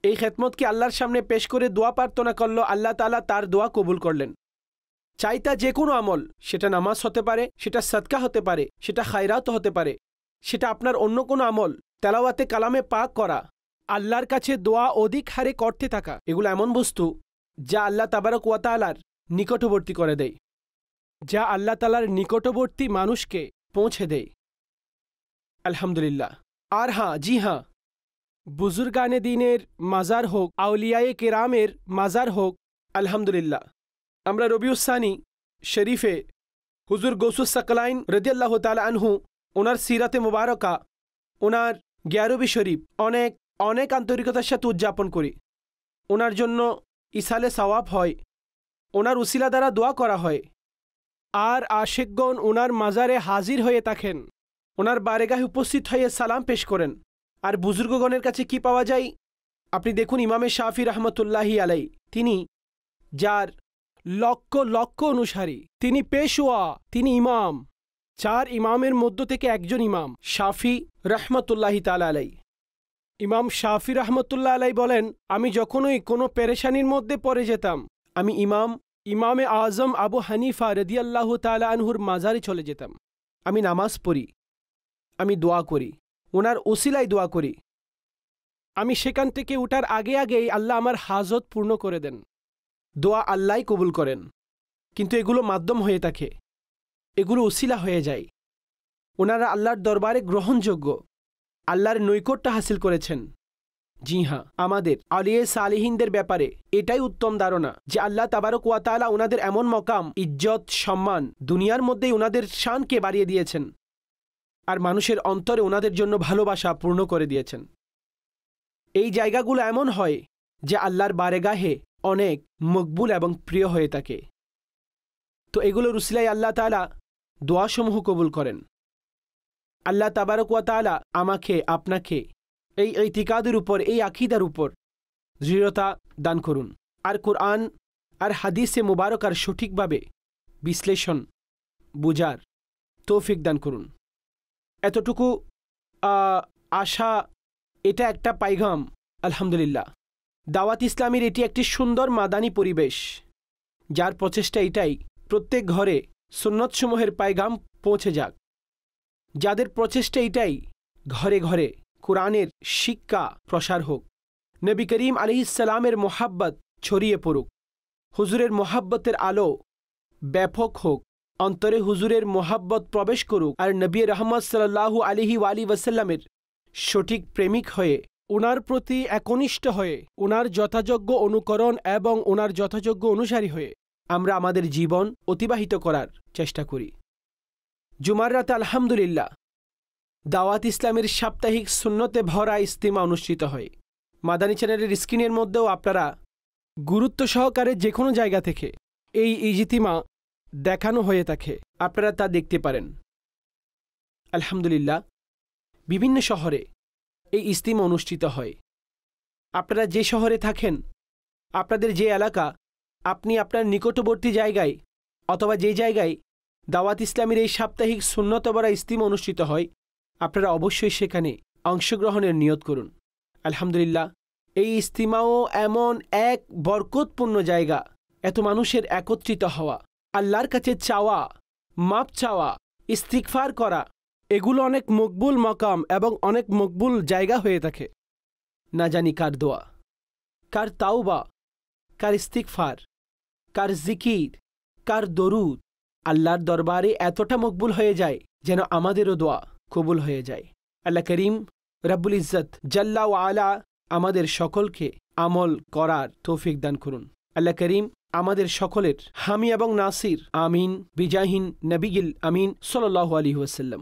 এই খেদমতকে আল্লাহর সামনে পেশ করে দোয়া প্রার্থনা করল, আল্লাহ তাআলা তার দোয়া কবুল করলেন। চাইতা যে কোনো আমল, সেটা নামাজ হতে পারে, সেটা সদকা হতে পারে, সেটা খায়রাত হতে পারে, সেটা আপনার অন্য কোনো আমল, তেলাওয়াতে কালামে পাক করা, আল্লাহর কাছে দোয়া অধিক হারে করতে থাকা, এগুলো এমন বস্তু যা আল্লাহ তাবারক ওয়া তাআলার নিকটবর্তী করে দেয়, যা আল্লাহ তাআলার নিকটবর্তী মানুষকে পৌঁছে দেয়। আলহামদুলিল্লাহ। আর হ্যাঁ, জি হ্যাঁ, বুজুর্গানে দ্বীনের মাজার হোক, আউলিয়ায়ে কেরামের মাজার হোক, আলহামদুলিল্লাহ। আমরা রবিউস সানি শরীফে হুজুর গৌসুস সাকলাইন রাদিয়াল্লাহু তাআলা আনহু ওনার সিরাতে মুবারকা, ওনার গ্যারবি শরীফ অনেক অনেক আন্তরিকতার সাথে উদযাপন করি। ওনার জন্য ইসালে সওয়াব হয়, ওনার উসিলা দ্বারা দোয়া করা হয়, আর আশিকগণ ওনার মাজারে হাজির হয়ে থাকেন, ওনার বারেগাহে উপস্থিত হয়ে সালাম পেশ করেন। আর বুজুর্গগণের কাছে কি পাওয়া যায়? আপনি দেখুন, ইমামে শাফি রহমতুল্লাহি আলাই, তিনি যার লক্ষ লক্ষ অনুসারী, তিনি পেশোয়া, তিনি ইমাম, 4 ইমামের মধ্য থেকে একজন ইমাম শাফি রহমতুল্লাহি তাআলা আলাই। ইমাম শাফি রহমতুল্লাহ আলাই বলেন, আমি যখনই কোনো পেরেশানির মধ্যে পড়ে যেতাম, আমি ইমামে আজম আবু হানিফা রাদিয়াল্লাহু তাআলা আনহুর মাজারে চলে যেতাম। আমি নামাজ পড়ি, আমি দোয়া করি, ওনার উসিলায় দোয়া করি। আমি সেখান থেকে উঠার আগে আগেই আল্লাহ আমার হাজত পূর্ণ করে দেন। দোয়া আল্লাহই কবুল করেন, কিন্তু এগুলো মাধ্যম হয়ে থাকে, এগুলো উসিলা হয়ে যায়। ওনারা আল্লাহর দরবারে গ্রহণযোগ্য, আল্লাহর নৈকট্য হাসিল করেছেন। জি হ্যাঁ, আমাদের আলিয়ে সালিহিনদের ব্যাপারে এটাই উত্তম ধারণা যে আল্লাহ তাবারক ওয়া তাআলা ওনাদের এমন মকাম, ইজ্জত, সম্মান দুনিয়ার মধ্যেই ওনাদের শানকে বাড়িয়ে দিয়েছেন, আর মানুষের অন্তরে ওনাদের জন্য ভালোবাসা পূর্ণ করে দিয়েছেন। এই জায়গাগুলো এমন হয় যে আল্লাহর বারেগাহে অনেক মকবুল এবং প্রিয় হয়ে থাকে। তো এগুলোর উসিলায় আল্লাহ তাআলা দোয়াসমূহ কবুল করেন। আল্লাহ তাবারক ওয়া তাআলা আমাকে আপনাকে এই ইতিকাদের উপর, এই আকীদার উপর দৃঢ়তা দান করুন, আর কোরআন আর হাদিসে মুবারকার সঠিকভাবে বিশ্লেষণ বুঝার তৌফিক দান করুন। এতটুকু আশা, এটা একটা পাইগাম। আলহামদুলিল্লাহ, দাওয়াত ইসলামীর এটি একটি সুন্দর মাদানী পরিবেশ, যার প্রচেষ্টা এটাই প্রত্যেক ঘরে সুন্নতসমূহের পাইগাম পৌঁছে যাক, যাদের প্রচেষ্টা এটাই ঘরে ঘরে কোরআনের শিক্ষা প্রসার হোক, নবী করিম আলাইহিসসালামের মোহাব্বত ছড়িয়ে পড়ুক, হুজুরের মোহাব্বতের আলো ব্যাপক হোক, অন্তরে হুজুরের মোহাব্বত প্রবেশ করুক, আর নবী রহমত সাল্লাল্লাহু আলাইহি ওয়াসাল্লামের সঠিক প্রেমিক হয়ে, ওনার প্রতি একনিষ্ঠ হয়ে, ওনার যথাযোগ্য অনুকরণ এবং ওনার যথাযোগ্য অনুসারী হয়ে আমরা আমাদের জীবন অতিবাহিত করার চেষ্টা করি। জুমার রাতে আলহামদুলিল্লাহ দাওয়াত ইসলামের সাপ্তাহিক সুন্নতে ভরা ইজতিমা অনুষ্ঠিত হয়। মাদানী চ্যানেলের স্ক্রিনের মধ্যেও আপনারা গুরুত্ব সহকারে যে কোনো জায়গা থেকে এই ইজতিমা দেখানো হয়ে থাকে, আপনারা তা দেখতে পারেন। আলহামদুলিল্লাহ, বিভিন্ন শহরে এই ইজতিমা অনুষ্ঠিত হয়। আপনারা যে শহরে থাকেন, আপনাদের যে এলাকা, আপনি আপনার নিকটবর্তী জায়গায় অথবা যে জায়গায় দাওয়াত ইসলামের এই সাপ্তাহিক সুন্নতবরা ইজতিমা অনুষ্ঠিত হয়, আপনারা অবশ্যই সেখানে অংশগ্রহণের নিয়ত করুন। আলহামদুলিল্লাহ, এই ইজতিমাও এমন এক বরকতপূর্ণ জায়গা, এত মানুষের একত্রিত হওয়া, আল্লাহর কাছে চাওয়া, মাপ চাওয়া, ইস্তিগফার করা, এগুলো অনেক মকবুল মাকাম এবং অনেক মকবুল জায়গা হয়ে থাকে। না জানি কার দোয়া, কার তাওবা, কার ইস্তিগফার, কার জিকির, কার দরুদ আল্লাহর দরবারে এতটা মকবুল হয়ে যায় যেন আমাদেরও দোয়া কবুল হয়ে যায়। আল্লাহ করিম রব্বুল ইজ্জত জাল্লা ওয়া আলা আমাদের সকলকে আমল করার তৌফিক দান করুন। আল্লাহ করিম আমাদের সকলের হামি এবং নাসির। আমিন বিজাহিন নবিগিল আমিন সাল্লাল্লাহু আলাইহি ওয়াসাল্লাম।